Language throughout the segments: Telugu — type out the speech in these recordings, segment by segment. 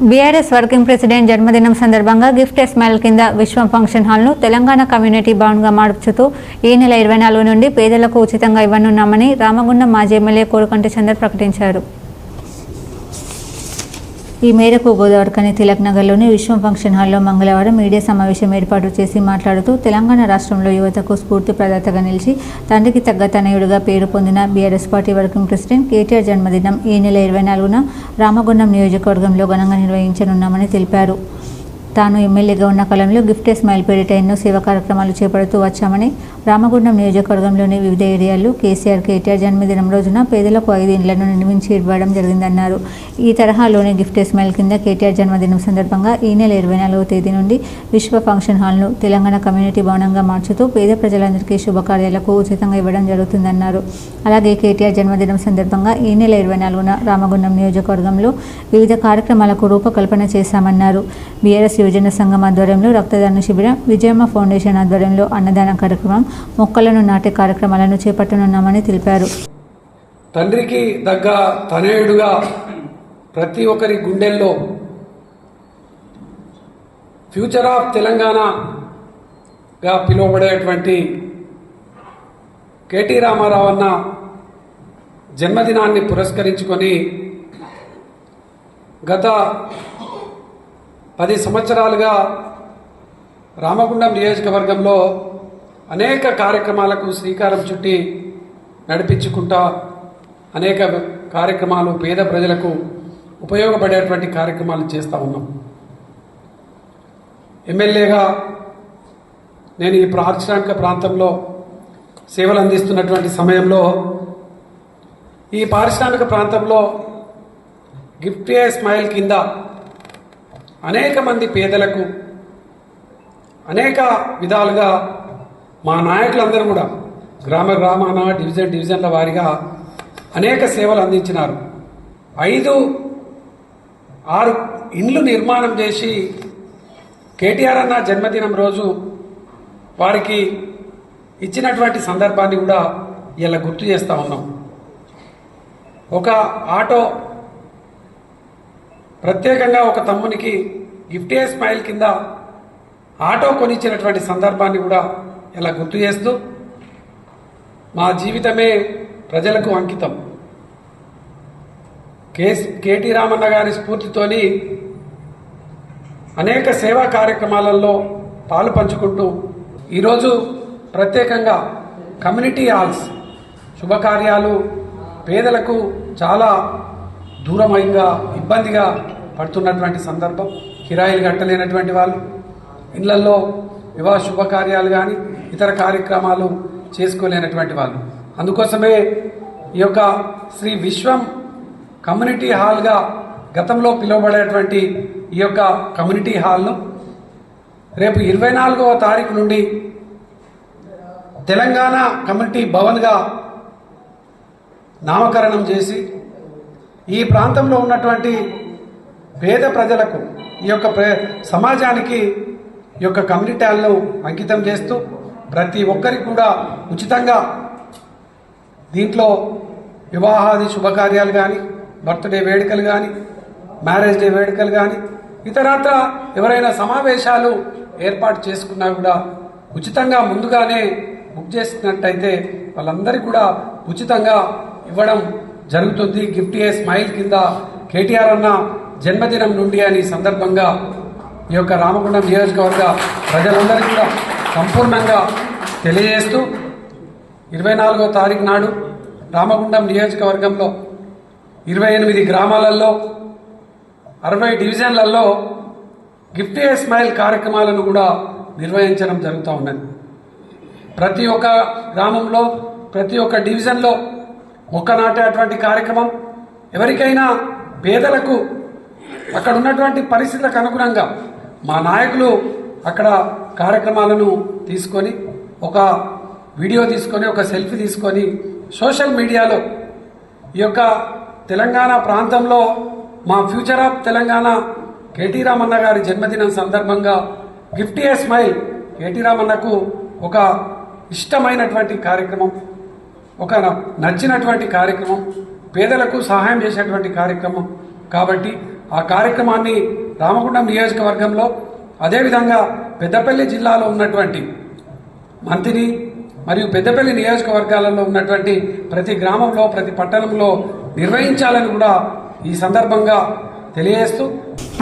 బీఆర్ఎస్ వర్కింగ్ ప్రెసిడెంట్ జన్మదినం సందర్భంగా గిఫ్ట్ స్మైల్ కింద విశ్వం ఫంక్షన్ హాల్ను తెలంగాణ కమ్యూనిటీ భవన్గా మార్చుతూ ఈ నెల 24 నుండి పేదలకు ఉచితంగా ఇవ్వనున్నామని రామగుండం మాజీ ఎమ్మెల్యే కోరుకంటి చందర్ ప్రకటించారు. ఈ మేరకు గోదావరిఖని తిలక్ నగర్లోని విశ్వం ఫంక్షన్ హాల్లో మంగళవారం మీడియా సమావేశం ఏర్పాటు చేసి మాట్లాడుతూ తెలంగాణ రాష్ట్రంలో యువతకు స్ఫూర్తి ప్రదాతగా నిలిచి తండ్రికి తగ్గ తనయుడిగా పేరు పొందిన BRS party working president KTR జన్మదినం ఈ నెల 24న రామగుండం నియోజకవర్గంలో ఘనంగా నిర్వహించనున్నామని తెలిపారు. తాను ఎమ్మెల్యేగా ఉన్న కాలంలో గిఫ్ట్ స్మైల్ పేరిట ఎన్నో సేవా కార్యక్రమాలు చేపడుతూ వచ్చామని, రామగుండం నియోజకవర్గంలోని వివిధ ఏరియాల్లో కేటీఆర్ జన్మదినం రోజున పేదలకు 5 ఇండ్లను నిర్మించి ఇవ్వడం జరిగిందన్నారు. ఈ తరహాలోనే గిఫ్ట్ స్మైల్ కింద కేటీఆర్ జన్మదినం సందర్భంగా ఈ నెల 24వ తేదీ నుండి విశ్వ ఫంక్షన్ హాల్ను తెలంగాణ కమ్యూనిటీ భవనంగా మార్చుతూ పేద ప్రజలందరికీ శుభకార్యాలకు ఉచితంగా ఇవ్వడం జరుగుతుందన్నారు. అలాగే కేటీఆర్ జన్మదినం సందర్భంగా ఈ నెల 24న రామగుండం నియోజకవర్గంలో వివిధ కార్యక్రమాలకు రూపకల్పన చేశామన్నారు. బీఆర్ఎస్ యువజన సంఘం ఆధ్వర్యంలో రక్తదాన శిబిరం, విజయమ్మ ఫౌండేషన్ ఆధ్వర్యంలో అన్నదాన కార్యక్రమం, మొక్కలను నాటే కార్యక్రమాలను చేపట్టనున్నామని తెలిపారు. తండ్రికి దగ్గ తనయుడుగా ప్రతి ఒక్కరి గుండెల్లో ఫ్యూచర్ ఆఫ్ తెలంగాణగా పిలువబడేటువంటి కేటీ రామారావు అన్న జన్మదినాన్ని పురస్కరించుకొని గత 10 సంవత్సరాలుగా రామగుండం నియోజకవర్గంలో అనేక కార్యక్రమాలకు శ్రీకారం చుట్టి నడిపించుకుంటా అనేక కార్యక్రమాలు పేద ప్రజలకు ఉపయోగపడేటువంటి కార్యక్రమాలు చేస్తూ ఉన్నాం. ఎమ్మెల్యేగా నేను ఈ పారిశ్రామిక ప్రాంతంలో సేవలు అందిస్తున్నటువంటి సమయంలో ఈ పారిశ్రామిక ప్రాంతంలో గిఫ్ట్ స్మైల్ కింద అనేక మంది పేదలకు అనేక విధాలుగా మా నాయకులందరూ కూడా గ్రామాన డివిజన్ల వారీగా అనేక సేవలు అందించినారు. 5-6 ఇండ్లు నిర్మాణం చేసి కేటీఆర్ అన్న జన్మదినం రోజు వారికి ఇచ్చినటువంటి సందర్భాన్ని కూడా ఇలా గుర్తు చేస్తూ ఉన్నాం. ఒక ఆటో ప్రత్యేకంగా ఒక తమ్మునికి గిఫ్ట్ స్మైల్ కింద ఆటో కొనిచ్చినటువంటి సందర్భాన్ని కూడా ఇలా గుర్తు చేస్తూ మా జీవితమే ప్రజలకు అంకితం. కేటీ రామన్న గారి స్ఫూర్తితోని అనేక సేవా కార్యక్రమాలలో పాలు పంచుకుంటూ ఈరోజు ప్రత్యేకంగా కమ్యూనిటీ హాల్స్ శుభకార్యాలు పేదలకు చాలా దూరమైంగా ఇబ్బందిగా పడుతున్నటువంటి సందర్భం, కిరాయిలు కట్టలేనటువంటి వాళ్ళు ఇళ్లలో వివాహ శుభకార్యాలు కానీ ఇతర కార్యక్రమాలు చేసుకోలేనటువంటి వాళ్ళు, అందుకోసమే ఈ యొక్క శ్రీ విశ్వం కమ్యూనిటీ హాల్గా గతంలో పిలువబడేటువంటి ఈ యొక్క కమ్యూనిటీ హాల్ను రేపు 24వ తారీఖు నుండి తెలంగాణ కమ్యూనిటీ భవన్గా నామకరణం చేసి ఈ ప్రాంతంలో ఉన్నటువంటి పేద ప్రజలకు ఈ యొక్క సమాజానికి ఈ యొక్క కమ్యూనిటీ హాల్ను అంకితం చేస్తూ ప్రతి ఒక్కరికి కూడా ఉచితంగా దీంట్లో వివాహాది శుభకార్యాలు కానీ, బర్త్డే వేడుకలు కానీ, మ్యారేజ్ డే వేడుకలు కానీ, ఇతరత్ర ఎవరైనా సమావేశాలు ఏర్పాటు చేసుకున్నా కూడా ఉచితంగా ముందుగానే బుక్ చేసుకున్నట్టయితే వాళ్ళందరికీ కూడా ఉచితంగా ఇవ్వడం జరుగుతుంది. గిఫ్ట్ స్మైల్ కింద కేటీఆర్ అన్న జన్మదినం నుండి అని సందర్భంగా ఈ యొక్క రామగుండం నియోజకవర్గ ప్రజలందరికీ కూడా సంపూర్ణంగా తెలియజేస్తూ 24వ తారీఖు నాడు రామగుండం నియోజకవర్గంలో 28 గ్రామాలలో 60 డివిజన్లలో గిఫ్ట్ స్మైల్ కార్యక్రమాలను కూడా నిర్వహించడం జరుగుతూ ఉన్నది. ప్రతి ఒక్క గ్రామంలో ప్రతి ఒక్క డివిజన్లో మొక్క నాటేటువంటి కార్యక్రమం, ఎవరికైనా పేదలకు అక్కడ ఉన్నటువంటి పరిస్థితులకు అనుగుణంగా మా నాయకులు అక్కడ కార్యక్రమాలను తీసుకొని ఒక వీడియో తీసుకొని ఒక సెల్ఫీ తీసుకొని సోషల్ మీడియాలో ఈ యొక్క తెలంగాణ ప్రాంతంలో మా future of Telangana KT Ramanna గారి జన్మదినం సందర్భంగా గిఫ్ట్ స్మైల్ కేటీ రామన్నకు ఒక ఇష్టమైనటువంటి కార్యక్రమం, ఒక నచ్చినటువంటి కార్యక్రమం, పేదలకు సహాయం చేసేటువంటి కార్యక్రమం కాబట్టి ఆ కార్యక్రమాన్ని రామగుండం నియోజకవర్గంలో అదేవిధంగా పెద్దపల్లి జిల్లాలో ఉన్నటువంటి మంతిని మరియు పెద్దపల్లి నియోజకవర్గాలలో ఉన్నటువంటి ప్రతి గ్రామంలో ప్రతి పట్టణంలో నిర్వహించాలని కూడా ఈ సందర్భంగా తెలియజేస్తూ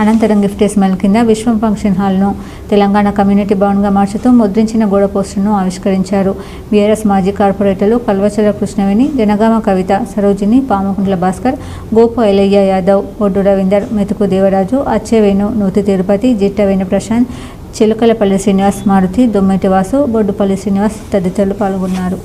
అనంతరం గిఫ్ట్ స్మైల్ కింద విశ్వం ఫంక్షన్ హాల్ను తెలంగాణ కమ్యూనిటీ భవన్గా మార్చుతూ ముద్రించిన గోడ పోస్టర్ను ఆవిష్కరించారు. బీఆర్ఎస్ మాజీ కార్పొరేటర్లు కల్వచల కృష్ణవేణి, జనగామ కవిత, సరోజిని, పాముకుంట్ల భాస్కర్, గోపు ఎలయ్య యాదవ్, ఒడ్డు రవీందర్, మెతుకు దేవరాజు, అచ్చెవేణు, నూతి తిరుపతి, జిట్టవేణు ప్రశాంత్, చిలుకలపల్లి శ్రీనివాస్, మారుతి, దొమ్మెటి వాసు, బొడ్డుపల్లి శ్రీనివాస్ తదితరులు పాల్గొన్నారు.